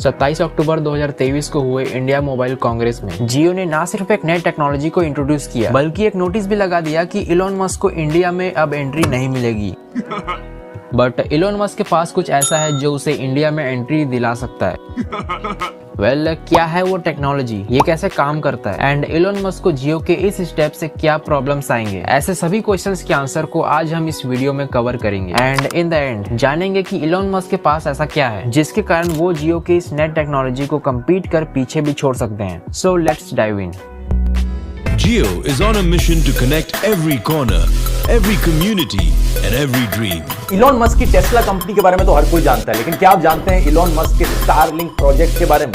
27 अक्टूबर 2023 को हुए India mobile Congress में जियो ने न सिर्फ एक नई टेक्नोलॉजी को इंट्रोड्यूस किया बल्कि एक नोटिस भी लगा दिया कि इलोन मस्क को इंडिया में अब एंट्री नहीं मिलेगी। बट इलोन मस्क के पास कुछ ऐसा है जो उसे इंडिया में एंट्री दिला सकता है। क्या है वो टेक्नोलॉजी, ये कैसे काम करता है एंड इलोन मस्क को जियो के इस स्टेप से क्या प्रॉब्लम्स आएंगे, ऐसे सभी क्वेश्चंस के आंसर को आज हम इस वीडियो में कवर करेंगे एंड इन द एंड जानेंगे कि इलोन मस्क के पास ऐसा क्या है जिसके कारण वो जियो की इस नेट टेक्नोलॉजी को कम्पीट कर पीछे भी छोड़ सकते हैं। So let's dive in. Jio is on a mission to connect every corner, every community and every dream. Elon Musk की टेस्ला कंपनी के बारे में तो हर कोई जानता है, लेकिन क्या आप जानते हैं इलॉन मस्क के स्टारलिंक प्रोजेक्ट के बारे में?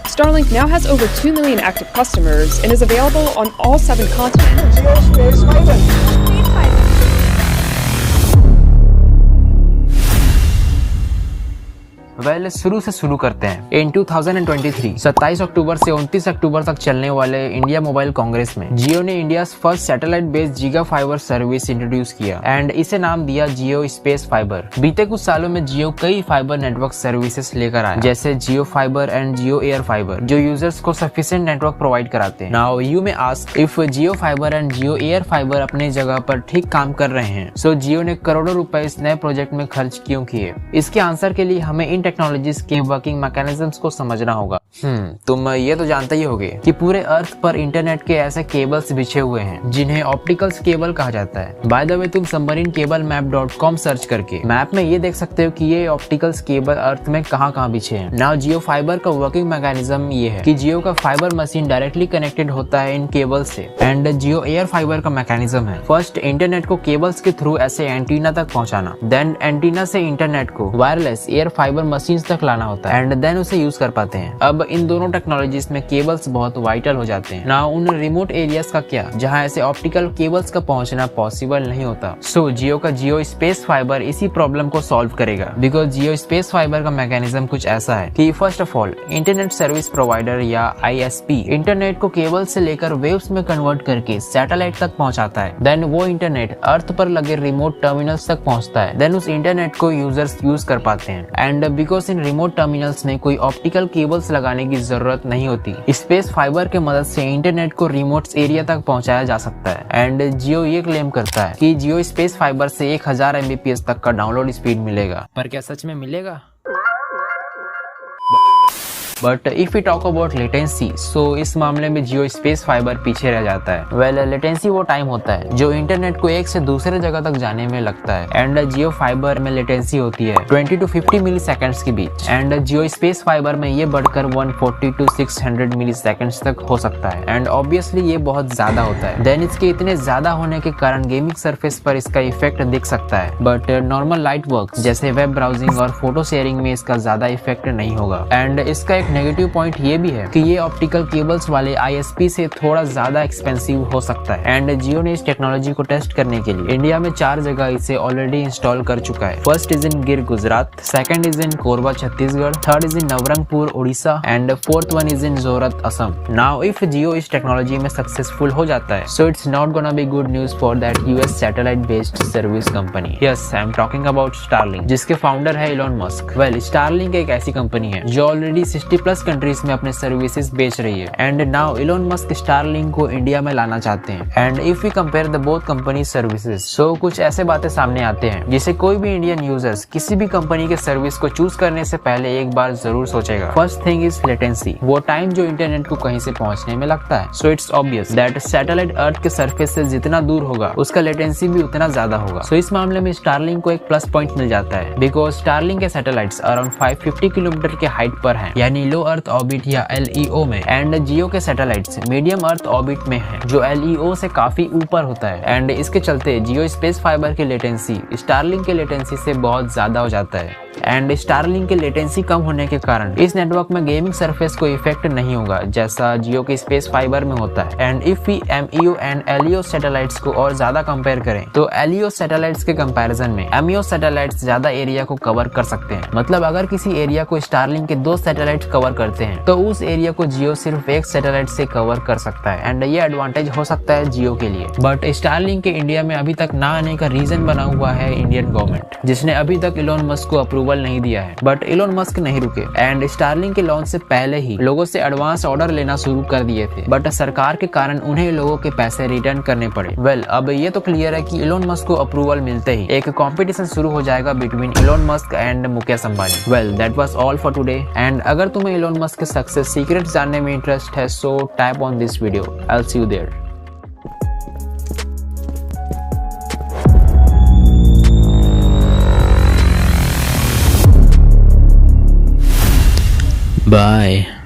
Starlink now has over 2 million active customers and is available on all 7 continents. Jio Space Fiber. शुरू से शुरू करते हैं। इन 2023 27 अक्टूबर से 29 अक्टूबर तक चलने वाले इंडिया मोबाइल कांग्रेस में जियो ने India first satellite based giga fibre service introduce किया एंड इसे नाम दिया जियो स्पेस फाइबर। बीते कुछ सालों में जियो कई फाइबर नेटवर्क सर्विसेज लेकर आया, जैसे Jio fibre and Jio air fibre, जो यूजर्स को सफिशिएंट नेटवर्क प्रोवाइड कराते हैं। Now you may ask if Jio fibre and Jio air fibre अपने जगह पर ठीक काम कर रहे हैं, सो जियो ने करोड़ों रुपए इस नए प्रोजेक्ट में खर्च क्यों किए? इसके आंसर के लिए हमें इन टेक्नोलॉजीज के वर्किंग मैकेनिज्म्स को समझना होगा। तुम ये तो जानते ही होगे कि पूरे अर्थ पर इंटरनेट के ऐसे केबल्स बिछे हुए हैं जिन्हें ऑप्टिकल्स केबल कहा जाता है। बाय द वे, तुम सबमरीन केबल मैप.com सर्च करके मैप में ये देख सकते हो कि ये ऑप्टिकल्स केबल अर्थ में कहाँ बिछे हैं। नाउ जियो फाइबर का वर्किंग मैकेनिज्म ये है कि जियो का फाइबर मशीन डायरेक्टली कनेक्टेड होता है इन केबल से एंड जियो एयर फाइबर का मैकेनिज्म है फर्स्ट इंटरनेट को केबल्स के थ्रू ऐसे एंटीना तक पहुंचाना, देन एंटीना से इंटरनेट को वायरलेस एयर फाइबर मशीन तक लाना होता है एंड देन उसे यूज कर पाते हैं। अब इन दोनों टेक्नोलॉजीज में केबल्स बहुत वाइटल हो जाते हैं ना। उन रिमोट एरियाज का क्या जहां ऐसे ऑप्टिकल केबल्स का पहुंचना पॉसिबल नहीं होता। सो जियो का जियो स्पेस फाइबर इसी प्रॉब्लम को सॉल्व करेगा, बिकॉज जियो स्पेस फाइबर का मैकेनिज्म कुछ ऐसा है कि first of all internet service provider या ISP इंटरनेट को केबल से लेकर वेव्स में कन्वर्ट करके सैटेलाइट तक पहुंचाता है। देन वो इंटरनेट अर्थ पर लगे रिमोट टर्मिनल्स तक पहुंचता है। देन उस इंटरनेट को यूजर्स यूज कर पाते हैं and because in remote terminals में कोई ऑप्टिकल केबल्स लगाने की जरूरत नहीं होती, स्पेस फाइबर के मदद से इंटरनेट को रिमोट एरिया तक पहुंचाया जा सकता है एंड जियो ये क्लेम करता है कि जियो स्पेस फाइबर से 1000 Mbps तक का डाउनलोड स्पीड मिलेगा। पर क्या सच में मिलेगा? But if we talk about latency, so इस मामले में जियो स्पेस फाइबर पीछे रह जाता है। लेटेंसी वो टाइम होता है जो इंटरनेट को एक से दूसरे जगह तक जाने में लगता है एंड जियो फाइबर में लेटेंसी होती है 20 to 50 मिली सेकेंड्स के बीच एंड जियो स्पेस फाइबर में ये बढ़कर 140 to 600 मिली सेकेंड्स तक हो सकता है एंड ऑब्वियसली ये बहुत ज्यादा होता है। देन इसके इतने ज्यादा होने के कारण गेमिंग सरफेस पर इसका इफेक्ट दिख सकता है, बट नॉर्मल लाइट वर्क जैसे वेब ब्राउजिंग और फोटो शेयरिंग में इसका ज्यादा इफेक्ट नहीं होगा। एंड इसका एक नेगेटिव पॉइंट ये भी है कि ये ऑप्टिकल केबल्स वाले ISP से थोड़ा ज्यादा एक्सपेंसिव हो सकता है एंड जियो ने इस टेक्नोलॉजी को टेस्ट करने के लिए इंडिया में 4 जगह इसे ऑलरेडी इंस्टॉल कर चुका है। First is in Gir Gujarat, second is in Korba Chhattisgarh, third is in Nabarangpur Orissa and fourth one is in Jorhat Assam. Now if Jio इस टेक्नोलॉजी में सक्सेसफुल हो जाता है, so it's not gonna be good news for that US satellite based service company. Yes, I am talking about Starlink, जिसके फाउंडर है Elon Musk. Starlink एक ऐसी कंपनी है जो ऑलरेडी 60+ कंट्रीज में अपने सर्विसेज बेच रही है and now Elon Musk Starlink को इंडिया में लाना चाहते हैं and if we compare the both company services, so कुछ ऐसे बातें सामने आते हैं जिसे कोई भी इंडियन यूजर्स किसी भी कंपनी के सर्विस को चूज करने से पहले एक बार जरूर सोचेगा। फर्स्ट थिंग इज लेटेंसी, वो टाइम जो इंटरनेट को कहीं से पहुंचने में लगता है। So it's obvious that satellite earth के सरफेस से जितना दूर होगा उसका लेटेंसी भी उतना ज्यादा होगा। सो इस मामले में स्टारलिंक को एक प्लस पॉइंट मिल जाता है बिकॉज स्टारलिंक के सैटेलाइट्स अराउंड 550 किलोमीटर के हाइट पर है, यानी लो अर्थ ऑर्बिट या LEO में एंड जियो के सैटेलाइट्स मीडियम अर्थ ऑर्बिट में है जो LEO से काफी ऊपर होता है एंड इसके चलते जियो स्पेस फाइबर की लेटेंसी स्टारलिंक के लेटेंसी से बहुत ज्यादा हो जाता है एंड स्टारलिंक के लेटेंसी कम होने के कारण इस नेटवर्क में गेमिंग सरफेस को इफेक्ट नहीं होगा जैसा जियो के स्पेस फाइबर में होता है। And if we MEO and LEO satellites को और ज्यादा कंपेयर करें तो LEO सैटेलाइट्स के कंपैरिजन में MEO सैटेलाइट्स ज्यादा एरिया को कवर कर सकते हैं। मतलब अगर किसी एरिया को स्टारलिंक के 2 सैटेलाइट्स कवर करते हैं तो उस एरिया को जियो सिर्फ 1 सैटेलाइट से कवर कर सकता है एंड ये एडवांटेज हो सकता है जियो के लिए। बट स्टारलिंक के इंडिया में अभी तक ना आने का रीजन बना हुआ है इंडियन गवर्नमेंट, जिसने अभी तक इलोन मस्क को अप्रूव अप्रूवल नहीं दिया है, बट इलोन मस्क नहीं रुके एंड स्टारलिंक के लॉन्च से पहले ही लोगों से एडवांस ऑर्डर लेना शुरू कर दिए थे, बट सरकार के कारण उन्हें लोगों के पैसे रिटर्न करने पड़े। वेल, अब ये तो क्लियर है कि इलोन मस्क को अप्रूवल मिलते ही एक कंपटीशन शुरू हो जाएगा between Elon Musk and Mukesh Ambani. Well, that was all for today and अगर तुम्हें इलोन मस्क के सक्सेस सीक्रेट जानने में इंटरेस्ट है so tap on this video. I will see you there. Bye.